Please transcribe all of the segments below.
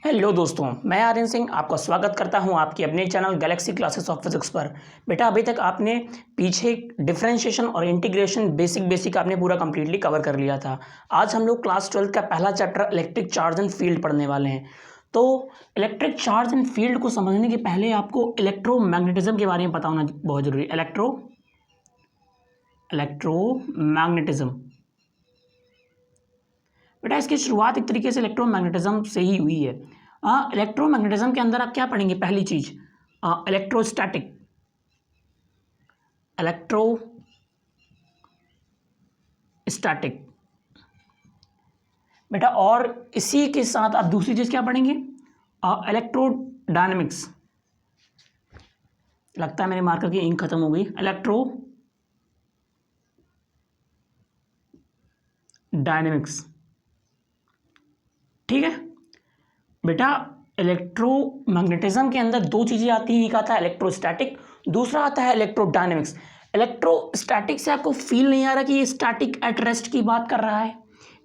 Hello दोस्तों, मैं आर्यन सिंह आपका स्वागत करता हूं आपके अपने channel Galaxy classes of physics पर। बेटा अभी तक आपने पीछे डिफरेंशिएशन और इंटीग्रेशन बेसिक आपने पूरा कंप्लीटली कवर कर लिया था। आज हम लोग क्लास 12 का पहला chapter electric charge and field पढ़ने वाले हैं। तो इलेक्ट्रिक चार्ज एंड फील्ड को समझने के पहले आपको इलेक्ट्रोमैग्नेटिज्म के बारे में पता होना बहुत जरूरी है। इलेक्ट्रोमैग्नेटिज्म बेटा इसकी शुरुआत एक तरीके से इलेक्ट्रोमैग्नेटिज्म से ही हुई है। इलेक्ट्रोमैग्नेटिज्म के अंदर आप क्या पढ़ेंगे? पहली चीज इलेक्ट्रोस्टैटिक इलेक्ट्रोस्टैटिक बेटा, और इसी के साथ आप दूसरी चीज क्या पढ़ेंगे? इलेक्ट्रोडायनेमिक्स। लगता है मेरे मार्कर की इंक खत्म हो गई। इलेक्ट्रोडायनेमिक्स, ठीक है बेटा। इलेक्ट्रोमैग्नेटिज्म के अंदर दो चीजें आती हैं, एक आता है इलेक्ट्रोस्टैटिक, दूसरा आता है इलेक्ट्रोडायनेमिक्स। इलेक्ट्रोस्टैटिक से आपको फील नहीं आ रहा कि ये स्टैटिक एट रेस्ट की बात कर रहा है।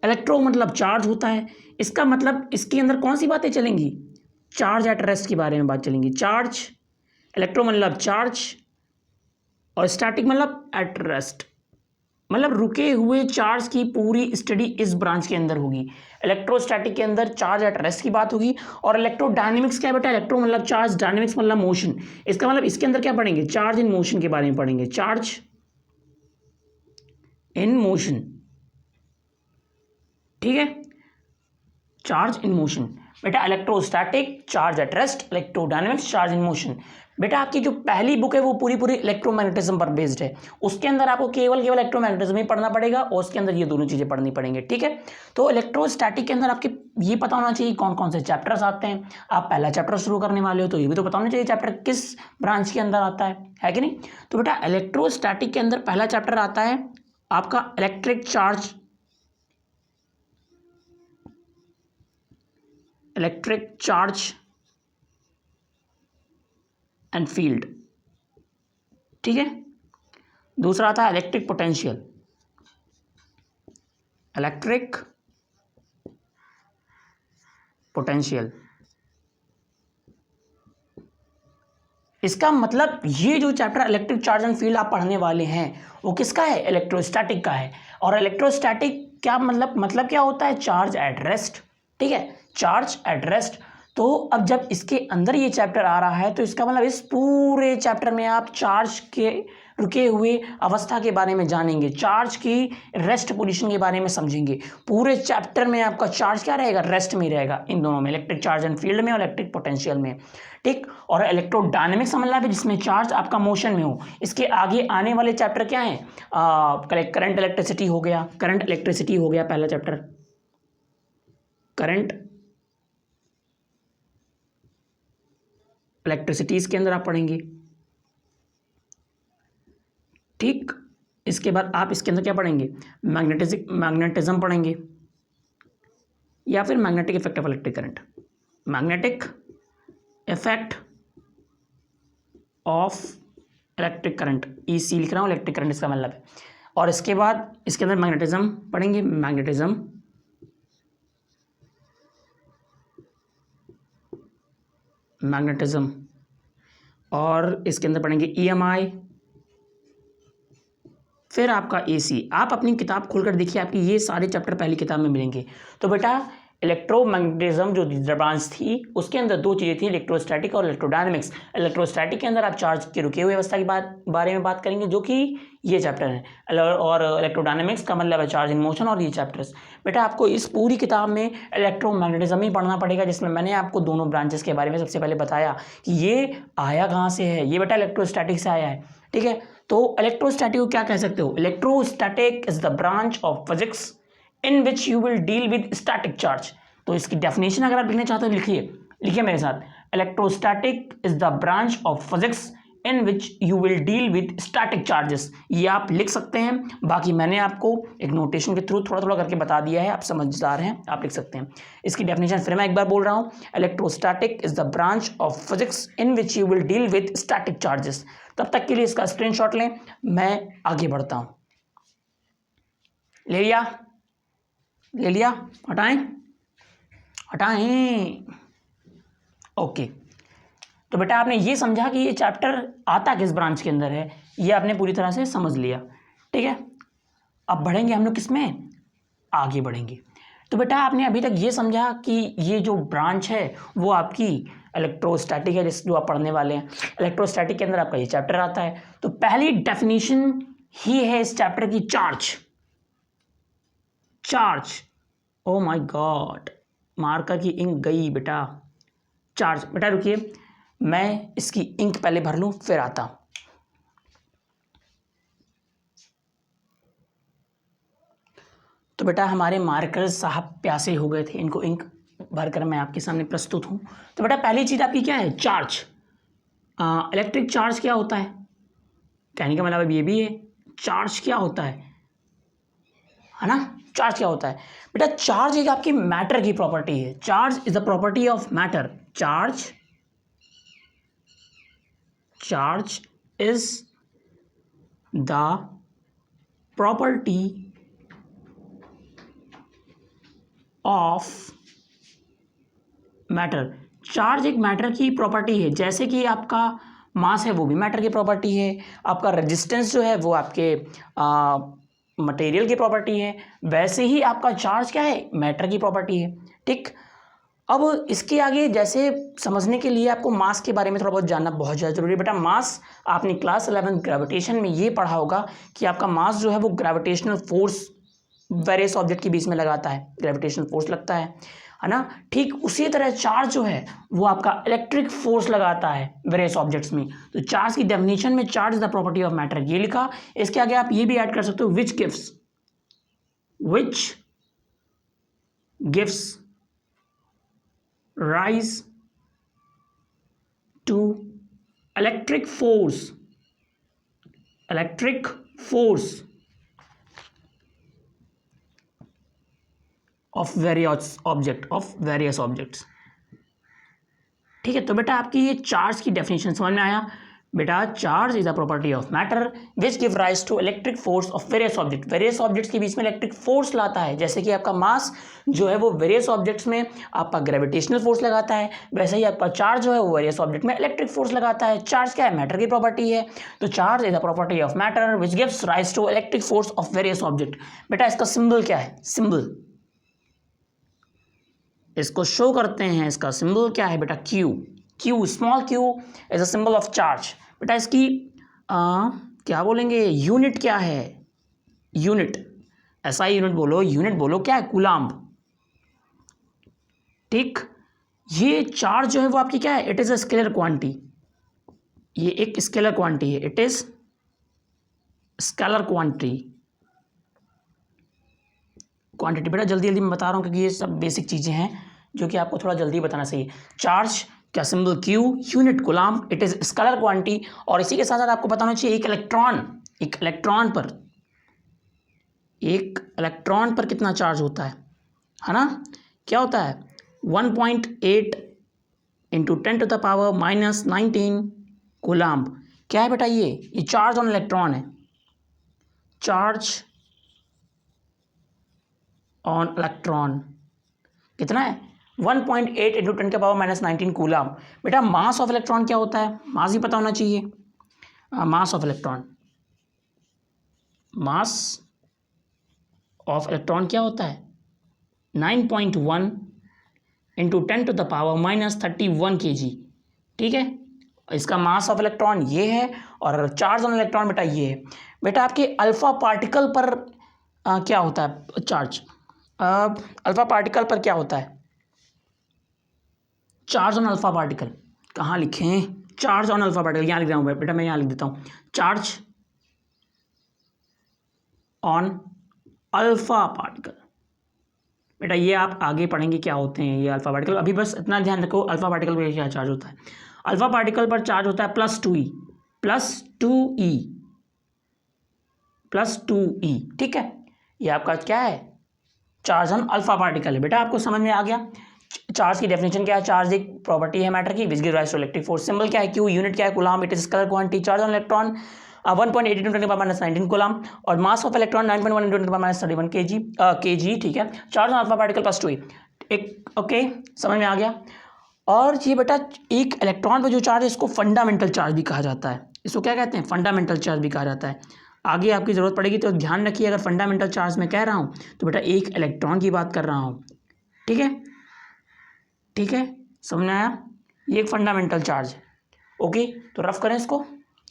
इलेक्ट्रो मतलब चार्ज होता है, इसका मतलब इसके अंदर कौन सी बातें चलेंगी? चार्ज एट रेस्ट के बारे में बात चलेंगी। चार्ज, इलेक्ट्रो मतलब चार्ज और स्टैटिक मतलब एट रेस्ट, मतलब रुके हुए चार्ज की पूरी स्टडी इस ब्रांच के अंदर होगी। इलेक्ट्रोस्टैटिक के अंदर चार्ज एट रेस्ट की बात होगी। और इलेक्ट्रोडायनेमिक्स क्या है बेटा? इलेक्ट्रो मतलब चार्ज, डायनेमिक्स मतलब मोशन। इसका मतलब इसके अंदर क्या पढ़ेंगे? चार्ज इन मोशन के बारे में पढ़ेंगे। चार्ज इन मोशन, ठीक है, चार्ज इन मोशन बेटा। Electrostatic charge at rest, electrodynamics charge in motion. बेटा आपकी जो पहली बुक है वो पूरी इलेक्ट्रोमैग्नेटिज्म पर बेस्ड है। उसके अंदर आपको केवल इलेक्ट्रोमैग्नेटिज्म ही पढ़ना पड़ेगा और उसके अंदर ये दोनों चीजें पढ़नी पड़ेंगी, ठीक है। तो इलेक्ट्रोस्टैटिक के अंदर आपके ये पता होना चाहिए कौन कौन से चैप्टर्स आते हैं। आप पहला चैप्टर शुरू करने वाले हो तो ये भी तो पता होना चाहिए चैप्टर किस ब्रांच के अंदर आता है कि नहीं। तो बेटा इलेक्ट्रोस्टैटिक के अंदर पहला चैप्टर आता है आपका इलेक्ट्रिक चार्ज एंड फील्ड, ठीक है। दूसरा आता है इलेक्ट्रिक पोटेंशियल। इसका मतलब ये जो chapter electric charge and field आप पढ़ने वाले हैं वो किसका है? इलेक्ट्रोस्टैटिक का है। और इलेक्ट्रोस्टैटिक क्या मतलब क्या होता है? चार्ज एट रेस्ट, ठीक है, चार्ज एट रेस्ट। तो अब जब इसके अंदर ये चैप्टर आ रहा है तो इसका मतलब इस पूरे चैप्टर में आप चार्ज के रुके हुए अवस्था के बारे में जानेंगे, चार्ज की रेस्ट पोजीशन के बारे में समझेंगे। पूरे चैप्टर में आपका चार्ज क्या रहेगा? रेस्ट में रहेगा, इन दोनों में, इलेक्ट्रिक चार्ज एंड फील्ड में और इलेक्ट्रिक पोटेंशियल में, ठीक। और इलेक्ट्रोडायनेमिक्स समझना है जिसमें चार्ज आपका मोशन में हो। इसके आगे आने वाले चैप्टर क्या है? करंट इलेक्ट्रिसिटी हो गया, पहला चैप्टर करंट इलेक्ट्रिसिटीज के अंदर आप पढ़ेंगे, ठीक। इसके बाद आप इसके अंदर क्या पढ़ेंगे? मैग्नेटिज्म पढ़ेंगे, या फिर magnetic effect of electric current, magnetic effect of electric current, EC लिख रहा हूँ, इलेक्ट्रिक करंट इसका मतलब है। और इसके बाद इसके अंदर मैग्नेटिज्म पढ़ेंगे, मैग्नेटिज्म। और इसके अंदर पढ़ेंगे EMI, फिर आपका AC। आप अपनी किताब खोलकर देखिए, आपकी ये सारे चैप्टर पहली किताब में मिलेंगे। तो बेटा इलेक्ट्रोमैग्नेटिज्म जो ब्रांच थी उसके अंदर दो चीज़ें थी, इलेक्ट्रोस्टैटिक और इलेक्ट्रोडायनेमिक्स। इलेक्ट्रोस्टैटिक के अंदर आप चार्ज के रुके हुए अवस्था की बारे में बात करेंगे, जो कि ये चैप्टर है। और इलेक्ट्रोडायनेमिक्स का मतलब है चार्ज इन मोशन, और ये चैप्टर्स। बेटा आपको इस पूरी किताब में इलेक्ट्रोमैग्नेटिज्म ही पढ़ना पड़ेगा, जिसमें मैंने आपको दोनों ब्रांचेस के बारे में सबसे पहले बताया कि ये आया कहाँ से है। ये बेटा इलेक्ट्रोस्टैटिक से आया है, ठीक है। तो इलेक्ट्रोस्टैटिक को क्या कह सकते हो? Electrostatic is the branch of physics in which you will deal with static charge. तो इसकी डेफिनेशन अगर आप लिखना चाहते हो लिखिए मेरे साथ। Electrostatic is the branch of physics in which you will deal with static charges. ये आप लिख सकते हैं, बाकी मैंने आपको एक नोटेशन के थ्रू थोड़ा थोड़ा करके बता दिया है, आप समझदार हैं, आप लिख सकते हैं। इसकी डेफिनेशन फिर मैं एक बार बोल रहा हूँ, electrostatic is the branch of physics in which you will deal with static charges. तब तक के लिए इसका स्क्रीनशॉट लें, मैं आगे बढ़ता हूँ। ले लिया, हटाएं। ओके, तो बेटा आपने ये समझा कि ये चैप्टर आता किस ब्रांच के अंदर है, ये आपने पूरी तरह से समझ लिया। ठीक है, अब बढ़ेंगे हम लोग किस में, आगे बढ़ेंगे। तो बेटा आपने अभी तक ये समझा कि ये जो ब्रांच है वो आपकी इलेक्ट्रोस्टैटिक है, जिस जो आप पढ़ने वाले हैं। इलेक्ट्रोस्टैटिक के अंदर आपका ये चैप्टर आता है। तो पहली डेफिनेशन ही है इस चैप्टर की, charge. Charge, oh my God, marker की इंक गई बेटा। चार्ज, बेटा रुकिए, मैं इसकी इंक पहले भर लूं फिर आता हूं। तो बेटा हमारे मार्कर साहब प्यासे हो गए थे, इनको इंक भरकर मैं आपके सामने प्रस्तुत हूं। तो बेटा पहली चीज आपकी क्या है, चार्ज। इलेक्ट्रिक चार्ज क्या होता है, कहने का मतलब अब ये भी है, चार्ज क्या होता है ना। चार्ज क्या होता है बेटा, चार्ज एक आपकी मैटर की प्रॉपर्टी है। Charge is the property of matter. Charge is the property of matter. Charge एक मैटर की प्रॉपर्टी है, जैसे कि आपका मास है वो भी मैटर की प्रॉपर्टी है, आपका रेजिस्टेंस जो है वो आपके मटेरियल की प्रॉपर्टी है, वैसे ही आपका चार्ज क्या है, मैटर की प्रॉपर्टी है। ठीक, अब इसके आगे जैसे समझने के लिए आपको मास के बारे में थोड़ा बहुत जानना बहुत ज़्यादा जरूरी है। बेटा मास आपने क्लास 11 ग्रेविटेशन में ये पढ़ा होगा कि आपका मास जो है वो ग्रेविटेशनल फोर्स वेरियस ऑब्जेक्ट के बीच में लगाता है, ग्रेविटेशनल फोर्स लगता है ना। ठीक उसी तरह चार्ज जो है वो आपका इलेक्ट्रिक फोर्स लगाता है वेरियस ऑब्जेक्ट्स में। तो चार्ज की डेफिनेशन में charge is the property of matter ये लिखा। इसके आगे आप ये भी ऐड कर सकते हो, which gives rise to electric force of various objects. ठीक है, तो बेटा आपकी ये चार्ज की डेफिनेशन समझ में आया। बेटा charge is a property of matter which give rise to electric force of various object. Various objects के बीच में इलेक्ट्रिक फोर्स लाता है, जैसे कि आपका मास जो है वो वेरियस ऑब्जेक्ट्स में आपका ग्रेविटेशनल फोर्स लगाता है, वैसे ही आपका चार्ज जो है वो वेरियस ऑब्जेक्ट में इलेक्ट्रिक फोर्स लगाता है। चार्ज क्या है, मैटर की प्रॉपर्टी है। तो charge is a property of matter which gives rise to electric force of various object. बेटा इसका सिंबल क्या है, सिंबल इसको शो करते हैं, इसका सिंबल क्या है बेटा, Q, small Q is a symbol of charge. बेटा इसकी क्या बोलेंगे, यूनिट क्या है, यूनिट, ऐसा यूनिट बोलो, यूनिट बोलो क्या है, कूलाम्ब। ठीक, ये चार्ज जो है वो आपकी क्या है, it is a scalar quantity, ये एक स्केलर क्वांटिटी है, इट इज स्केलर क्वांटिटी। बेटा जल्दी जल्दी मैं बता रहा हूँ क्योंकि ये सब बेसिक चीज़ें हैं जो कि आपको थोड़ा जल्दी बताना चाहिए। चार्ज का symbol Q, unit coulomb, it is scalar quantity. और इसी के साथ साथ आपको बताना चाहिए एक इलेक्ट्रॉन पर कितना चार्ज होता है ना, क्या होता है 1.8 इंटू 10⁻⁻19 कूलाम्ब। क्या है बेटा, ये चार्ज ऑन इलेक्ट्रॉन है, चार्ज ऑन इलेक्ट्रॉन कितना है 1.8 इंटू 10⁻⁻19 कूलाम्ब। बेटा मास ऑफ इलेक्ट्रॉन क्या होता है, मास ही पता होना चाहिए। मास ऑफ इलेक्ट्रॉन क्या होता है 9.1 इंटू 10⁻31 kg। ठीक है, इसका मास ऑफ इलेक्ट्रॉन ये है और चार्ज ऑन इलेक्ट्रॉन बेटा ये है। बेटा आपके अल्फा पार्टिकल पर क्या होता है चार्ज, अल्फा पार्टिकल पर क्या होता है चार्ज ऑन अल्फा पार्टिकल, कहाँ लिखें, चार्ज ऑन अल्फा पार्टिकल यहाँ लिख रहा हूँ बेटा, मैं यहाँ लिख देता हूँ, चार्ज ऑन अल्फा पार्टिकल। बेटा ये आप आगे पढ़ेंगे क्या होते हैं ये अल्फा पार्टिकल, अभी बस इतना ध्यान रखो अल्फा पार्टिकल पर क्या चार्ज होता है। अल्फा पार्टिकल पर चार्ज होता है +2e। ठीक है, ये आपका क्या है, चार्ज ऑन अल्फा पार्टिकल है। बेटा आपको समझ में आ गया चार्ज की डेफिनेशन क्या है, चार्ज एक प्रॉपर्टी है मैटर की which give rise to electric force. Symbol क्या है, क्यू, यूनिट क्या है, coulomb, it is scalar quantity. Charge on electron 1.8 into 10⁻⁻19 coulomb और mass of electron 9.1 into 10⁻31 kg। ठीक है, charge on alpha particle +2e। एक ओके समझ में आ गया। और ये बेटा एक इलेक्ट्रॉन पर जो चार्ज है इसको फंडामेंटल चार्ज भी कहा जाता है। इसको क्या कहते हैं? फंडामेंटल चार्ज भी कहा जाता है। आगे आपकी ज़रूरत पड़ेगी तो ध्यान रखिए, अगर फंडामेंटल चार्ज मैं कह रहा हूँ तो बेटा एक इलेक्ट्रॉन की बात कर रहा हूँ। ठीक है, ठीक है, समझ में आया? ये एक फंडामेंटल चार्ज है। ओके, तो रफ करें इसको,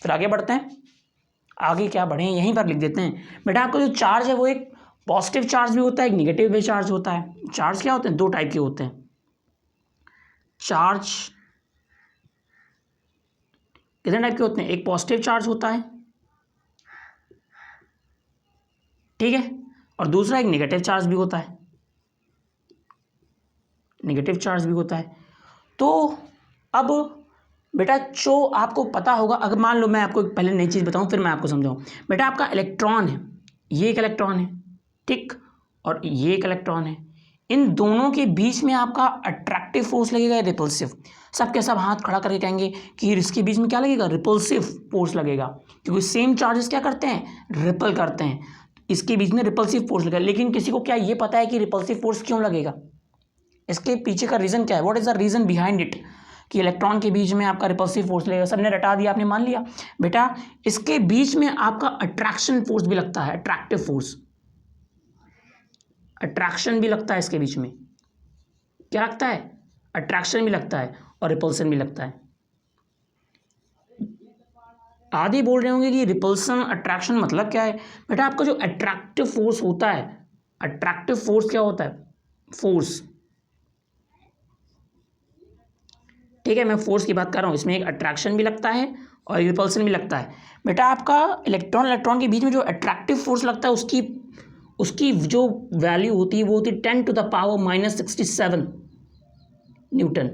फिर आगे बढ़ते हैं। आगे क्या बढ़ें, यहीं पर लिख देते हैं। बेटा आपका जो चार्ज है वो एक पॉजिटिव चार्ज भी होता है, एक निगेटिव भी चार्ज होता है। चार्ज क्या होते हैं? दो टाइप के होते हैं। चार्ज कितने टाइप के होते हैं? एक पॉजिटिव चार्ज होता है, ठीक है, और दूसरा एक नेगेटिव चार्ज भी होता है। नेगेटिव चार्ज भी होता है। तो अब बेटा जो आपको पता होगा, अगर मान लो मैं आपको पहले नई चीज़ बताऊं फिर मैं आपको समझाऊं। बेटा आपका इलेक्ट्रॉन है, ये एक इलेक्ट्रॉन है, ठीक, और ये एक इलेक्ट्रॉन है। इन दोनों के बीच में आपका अट्रैक्टिव फोर्स लगेगा, रिपल्सिव। सब के सब हाथ खड़ा करके कहेंगे कि इसके बीच में क्या लगेगा? रिपल्सिव फोर्स लगेगा, क्योंकि सेम चार्जेस क्या करते हैं? रिपल करते हैं। इसके बीच में रिपल्सिव फोर्स लगेगा। लेकिन किसी को क्या ये पता है कि रिपल्सिव फोर्स क्यों लगेगा? इसके पीछे का रीज़न क्या है? What is the reason behind it कि इलेक्ट्रॉन के बीच में आपका रिपल्सिव फोर्स लगेगा? सबने रटा दिया, आपने मान लिया। बेटा इसके बीच में आपका अट्रैक्शन फोर्स भी लगता है, अट्रैक्टिव फोर्स, अट्रैक्शन भी लगता है इसके बीच में। क्या लगता है? अट्रैक्शन भी लगता है और रिपल्सन भी लगता है। आदि बोल रहे होंगे कि रिपल्सन अट्रैक्शन मतलब क्या है? बेटा आपका जो अट्रैक्टिव फोर्स होता है, अट्रैक्टिव फोर्स क्या होता है? फोर्स, ठीक है, मैं फोर्स की बात कर रहा हूँ। इसमें एक अट्रैक्शन भी लगता है और रिपल्सन भी लगता है। बेटा आपका इलेक्ट्रॉन इलेक्ट्रॉन के बीच में जो अट्रैक्टिव फोर्स लगता है उसकी उसकी जो वैल्यू होती है वो होती है 10⁻⁻⁻67 न्यूटन।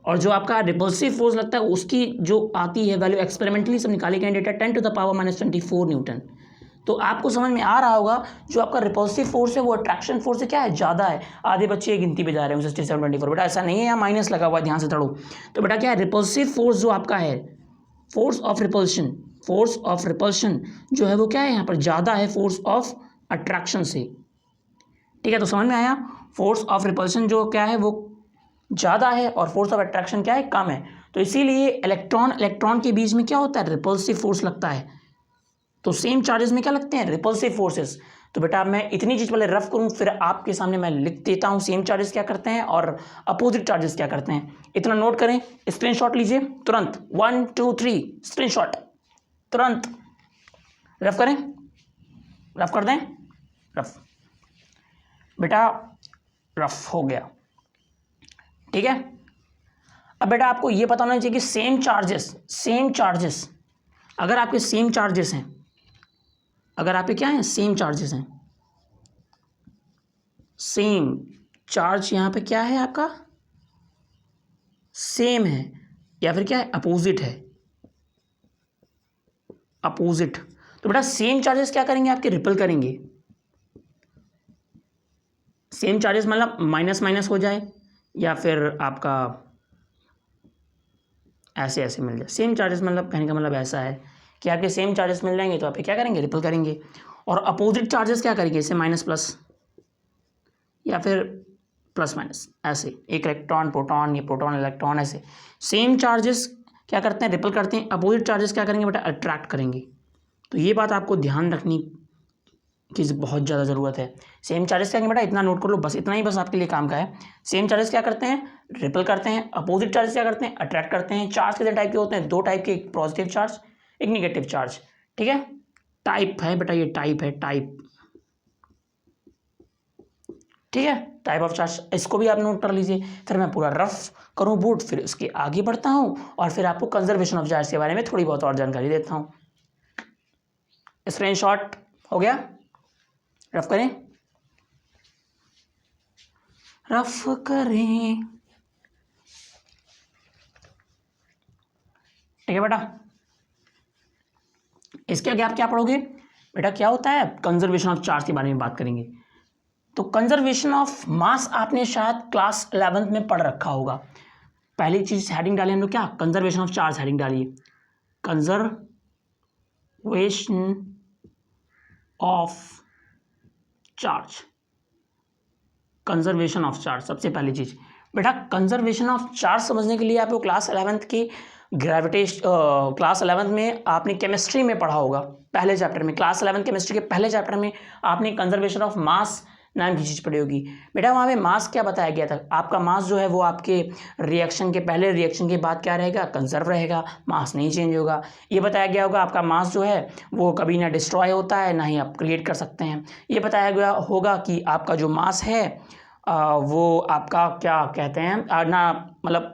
और जो आपका रिपल्सिव फोर्स लगता है उसकी जो आती है वैल्यू, एक्सपेरिमेंटली सब निकाले गए डेटा, 10⁻⁻24 न्यूटन। तो आपको समझ में आ रहा होगा जो आपका रिपल्सिव फोर्स है वो अट्रैक्शन फोर्स से क्या है? ज़्यादा है। आधे बच्चे ये गिनती पे जा रहे हैं 6724। बेटा ऐसा नहीं है, यहाँ माइनस लगा हुआ है, ध्यान से पढ़ो। तो बेटा क्या है? रिपल्सिव फोर्स जो आपका है, force of repulsion, force of repulsion जो है वो क्या है? यहाँ पर ज़्यादा है फोर्स ऑफ अट्रैक्शन से। ठीक है, तो समझ में आया? फोर्स ऑफ रिपल्शन जो क्या है वो ज़्यादा है और फोर्स ऑफ अट्रैक्शन क्या है? कम है। तो इसीलिए इलेक्ट्रॉन इलेक्ट्रॉन के बीच में क्या होता है? रिपल्सिव फोर्स लगता है। तो सेम चार्जेस में क्या लगते हैं? Repulsive forces. तो बेटा मैं इतनी चीज़ पहले रफ करूं, फिर आपके सामने मैं लिख देता हूं सेम चार्जेस क्या करते हैं और अपोजिट चार्जेस क्या करते हैं। इतना नोट करें, स्क्रीनशॉट लीजिए तुरंत। 1 2 3 स्क्रीनशॉट, तुरंत रफ करें, रफ कर दें, रफ। बेटा रफ हो गया, ठीक है। अब बेटा आपको ये पता होना चाहिए कि सेम चार्जेस अगर आपके सेम चार्जेस हैं, अगर आपके क्या हैं? सेम चार्जेस हैं, सेम चार्ज यहाँ पे क्या है आपका? सेम है, या फिर क्या है? अपोजिट है, अपोजिट। तो बेटा सेम चार्जेस क्या करेंगे? आपके रिपल करेंगे। सेम चार्जेस मतलब माइनस माइनस हो जाए या फिर आपका ऐसे ऐसे मिल जाए। सेम चार्जेस मतलब कहने का मतलब ऐसा है कि आपके सेम चार्जेस मिल जाएंगे तो आप क्या करेंगे? रिपल करेंगे। और अपोजिट चार्जेस क्या करेंगे? इसे माइनस प्लस या फिर प्लस माइनस, ऐसे एक इलेक्ट्रॉन प्रोटॉन, ये प्रोटॉन इलेक्ट्रॉन, ऐसे सेम चार्जेस क्या करते हैं? रिपल करते हैं। अपोजिट चार्जेस क्या करेंगे बेटा? अट्रैक्ट करेंगे। तो ये बात आपको ध्यान रखनी की बहुत ज़्यादा ज़रूरत है। सेम चार्जेस क्या करेंगे बेटा? इतना नोट कर लो, बस इतना ही बस आपके लिए काम का है। सेम चार्जेस क्या करते हैं? रिपल करते हैं। अपोजिट चार्जेस क्या करते हैं? अट्रैक्ट करते हैं। चार्ज कितने टाइप के होते हैं? दो टाइप के, एक पॉजिटिव चार्ज, एक निगेटिव चार्ज, ठीक है। टाइप है बेटा, ये टाइप है, टाइप, ठीक है, टाइप ऑफ चार्ज। इसको भी आप नोट कर लीजिए। फिर मैं पूरा रफ करूँ बोर्ड, फिर उसके आगे बढ़ता हूँ और फिर आपको कंजर्वेशन ऑफ चार्ज के बारे में थोड़ी बहुत और जानकारी देता हूँ। स्क्रीनशॉट हो गया? रफ करें, रफ करें, ठीक है बेटा। इसके आगे आप क्या पढ़ोगे बेटा? क्या होता है? कंजर्वेशन ऑफ चार्ज के बारे में बात करेंगे। तो कंजर्वेशन ऑफ मास आपने शायद क्लास 11th में पढ़ रखा होगा। पहली चीज हेडिंग डाली हम लोग, क्या? कंजर्वेशन ऑफ चार्ज हेडिंग डालिए। Conservation of charge, conservation of charge सबसे पहली चीज बेटा कंजर्वेशन ऑफ चार्ज समझने के लिए आपको क्लास 11th की क्लास 11th में आपने केमिस्ट्री में पढ़ा होगा, पहले चैप्टर में, क्लास 11 केमिस्ट्री के पहले चैप्टर में आपने कंजर्वेशन ऑफ मास नाम की चीज़ पढ़ी होगी। बेटा वहाँ पे मास क्या बताया गया था, आपका मास जो है वो आपके रिएक्शन के पहले रिएक्शन के बाद क्या रहेगा, कंजर्व रहेगा, मास नहीं चेंज होगा। ये बताया गया होगा आपका मास जो है वो कभी ना डिस्ट्रॉय होता है ना ही आप क्रिएट कर सकते हैं। ये बताया गया होगा कि आपका जो मास है वो आपका क्या कहते हैं ना, मतलब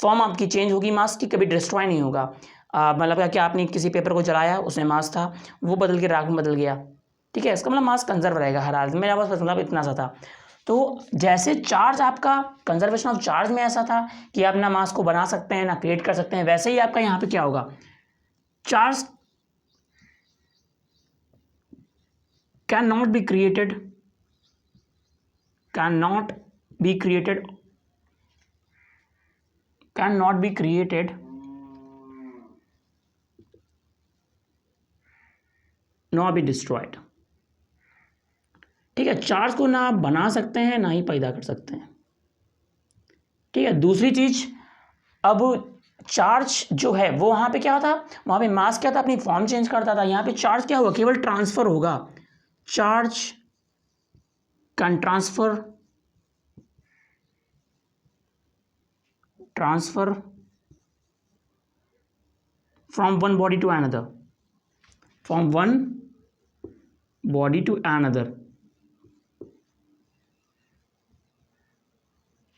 फॉर्म आपकी चेंज होगी मास की, कभी डिस्ट्रॉय नहीं होगा। मतलब क्या आपने किसी पेपर को जलाया, उसमें मास था, वो बदल के राख में बदल गया, ठीक है, इसका मतलब मास कंजर्व रहेगा हर हालत में। मेरा बस मतलब इतना सा था। तो जैसे चार्ज आपका कंजर्वेशन ऑफ चार्ज में ऐसा था कि आप ना मास को बना सकते हैं ना क्रिएट कर सकते हैं, वैसे ही आपका यहाँ पे क्या होगा, charge can not be created, cannot be created nor be destroyed। ठीक है, चार्ज को ना आप बना सकते हैं ना ही पैदा कर सकते हैं। ठीक है, दूसरी चीज, अब चार्ज जो है वो वहां पे क्या था, वहां पे मास क्या था, अपनी फॉर्म चेंज करता था। यहाँ पे चार्ज क्या होगा, केवल ट्रांसफर होगा। Charge can transfer from one body to another, from one body to another।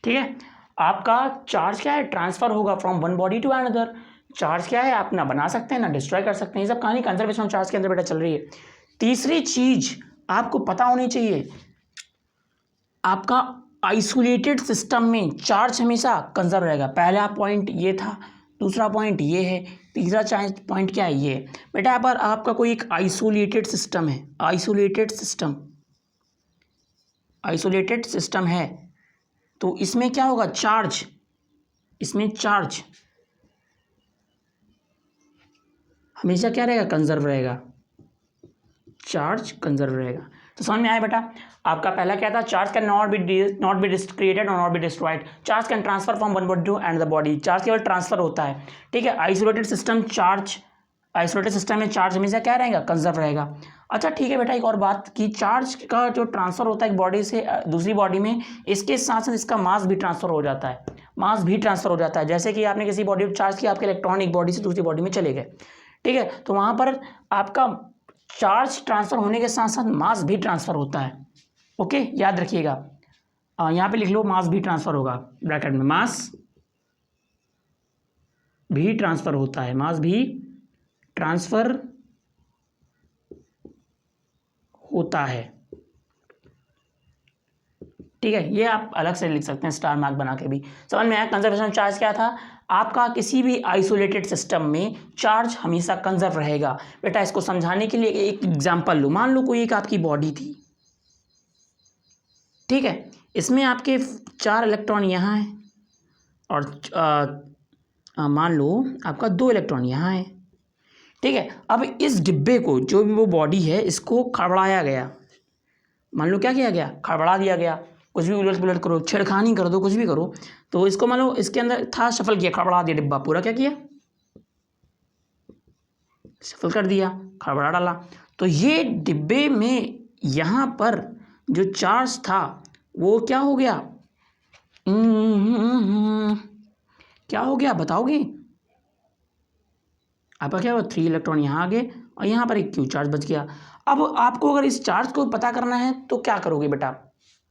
ठीक है, आपका चार्ज क्या है, ट्रांसफर होगा from one body to another. Charge क्या है, आप ना बना सकते हैं ना डिस्ट्रॉय कर सकते हैं। ये सब कहानी कंजर्वेशन ऑफ चार्ज के अंदर बेटा चल रही है। तीसरी चीज आपको पता होनी चाहिए, आपका आइसोलेटेड सिस्टम में चार्ज हमेशा कंजर्व रहेगा। पहला पॉइंट ये था, दूसरा पॉइंट ये है, तीसरा पॉइंट क्या है, ये बेटा। पर आपका कोई एक आइसोलेटेड सिस्टम है, आइसोलेटेड सिस्टम है, तो इसमें क्या होगा, चार्ज, इसमें चार्ज हमेशा क्या रहेगा, कंजर्व रहेगा, चार्ज कंजर्व रहेगा। तो समझ में आया बेटा। आपका पहला क्या था, charge can not be created और not be destroyed. Charge can transfer from one body to another body. Charge केवल ट्रांसफर होता है। ठीक है, आइसोलेटेड सिस्टम में चार्ज हमेशा क्या रहेगा, कंजर्व रहेगा। अच्छा ठीक है बेटा, एक और बात कि चार्ज का जो ट्रांसफर होता है एक बॉडी से दूसरी बॉडी में, इसके साथ साथ इसका मास भी ट्रांसफर हो जाता है। जैसे कि आपने किसी बॉडी को चार्ज किया, आपके इलेक्ट्रॉन एक बॉडी से दूसरी बॉडी में चले गए। ठीक है, तो वहां पर आपका चार्ज ट्रांसफर होने के साथ साथ मास भी ट्रांसफर होता है। ओके, याद रखिएगा, यहाँ पे लिख लो, मास भी ट्रांसफर होगा ब्रैकेट में, मास भी ट्रांसफर होता है, मास भी ट्रांसफर होता है। ठीक है, ये आप अलग से लिख सकते हैं स्टार मार्क बना के भी। समझ में आया। कंजर्वेशन ऑफ चार्ज क्या था, आपका किसी भी आइसोलेटेड सिस्टम में चार्ज हमेशा कंजर्व रहेगा। बेटा इसको समझाने के लिए एक एग्जांपल लो। मान लो कोई एक आपकी बॉडी थी, ठीक है, इसमें आपके 4 इलेक्ट्रॉन यहाँ है और मान लो आपका 2 इलेक्ट्रॉन यहाँ है। ठीक है, अब इस डिब्बे को, जो भी वो बॉडी है, इसको खड़बड़ाया गया। मान लो क्या किया गया, खड़बड़ा दिया गया। कुछ भी उलट पुलट करो, छेड़खानी कर दो, कुछ भी करो, तो इसको मान लो इसके अंदर था, शफल किया, खड़बड़ा दिया डिब्बा पूरा, क्या किया, शफल कर दिया, खड़बड़ा डाला। तो ये डिब्बे में यहाँ पर जो चार्ज था वो क्या हो गया, क्या हो गया बताओगे। आपका क्या हुआ, 3 इलेक्ट्रॉन यहाँ आ गए और यहाँ पर एक क्यू चार्ज बच गया। अब आपको अगर इस चार्ज को पता करना है तो क्या करोगे बेटा,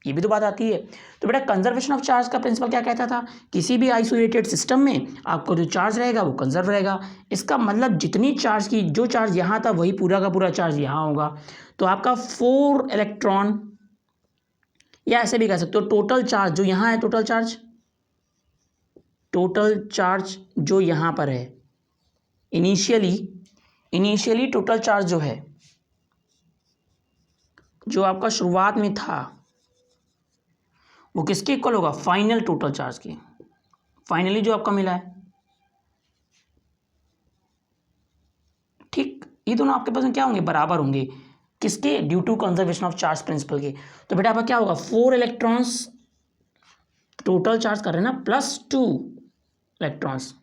ये भी तो बात आती है। तो बेटा कंजर्वेशन ऑफ चार्ज का प्रिंसिपल क्या कहता था, किसी भी आइसोलेटेड सिस्टम में आपको जो चार्ज रहेगा वो कंजर्व रहेगा। इसका मतलब जितनी चार्ज की, जो चार्ज यहाँ था वही पूरा का पूरा चार्ज यहाँ होगा। तो आपका 4 इलेक्ट्रॉन, या ऐसे भी कह सकते हो टोटल चार्ज जो यहाँ है, टोटल चार्ज जो यहाँ पर है, इनिशियली टोटल चार्ज जो है, जो आपका शुरुआत में था, वो किसके इक्वल होगा, फाइनल टोटल चार्ज के, फाइनली जो आपका मिला है। ठीक, ये दोनों आपके पास में क्या होंगे, बराबर होंगे, किसके, due to conservation of charge principle के। तो बेटा आपका क्या होगा, 4 इलेक्ट्रॉन्स टोटल चार्ज कर रहे हैं ना +2 इलेक्ट्रॉन्स।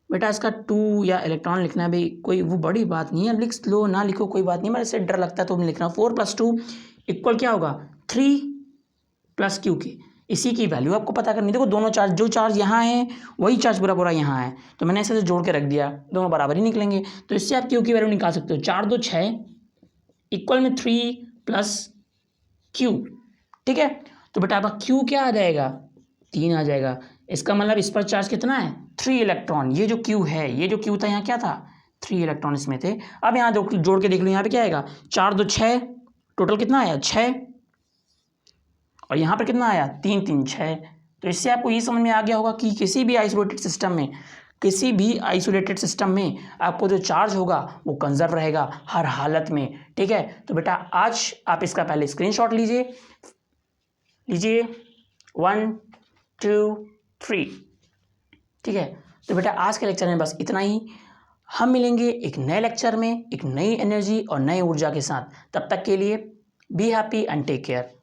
बेटा इसका 2 या इलेक्ट्रॉन लिखना भी कोई वो बड़ी बात नहीं है, लिख लो ना लिखो कोई बात नहीं, मेरे से डर लगता है तो मैं लिख रहा हूँ। 4 + 2 इक्वल क्या होगा 3 + Q के। इसी की वैल्यू आपको पता करनी। देखो दोनों चार्ज, जो चार्ज यहाँ है वही चार्ज पूरा पूरा यहाँ है, तो मैंने ऐसे जोड़ के रख दिया, दोनों बराबर ही निकलेंगे। तो इससे आप Q की वैल्यू निकाल सकते हो। 4 2 6 इक्वल में 3 + Q। ठीक है, तो बेटा आपका Q क्या आ जाएगा 3 आ जाएगा। इसका मतलब इस पर चार्ज कितना है 3 इलेक्ट्रॉन। ये जो Q है, ये जो Q था यहाँ क्या था 3 इलेक्ट्रॉन इसमें थे। अब यहाँ जोड़ के देख लो, यहाँ पे क्या आएगा 4 2 6, टोटल कितना आया 6, और यहाँ पर कितना आया 3 3 6। तो इससे आपको ये समझ में आ गया होगा कि किसी भी आइसोलेटेड सिस्टम में आपको जो चार्ज होगा वो कंजर्व रहेगा हर हालत में। ठीक है, तो बेटा आज आप इसका पहले स्क्रीनशॉट लीजिए 1 2 3। ठीक है, तो बेटा आज के लेक्चर में बस इतना ही। हम मिलेंगे एक नए लेक्चर में एक नई एनर्जी और नई ऊर्जा के साथ। तब तक के लिए be happy and take care.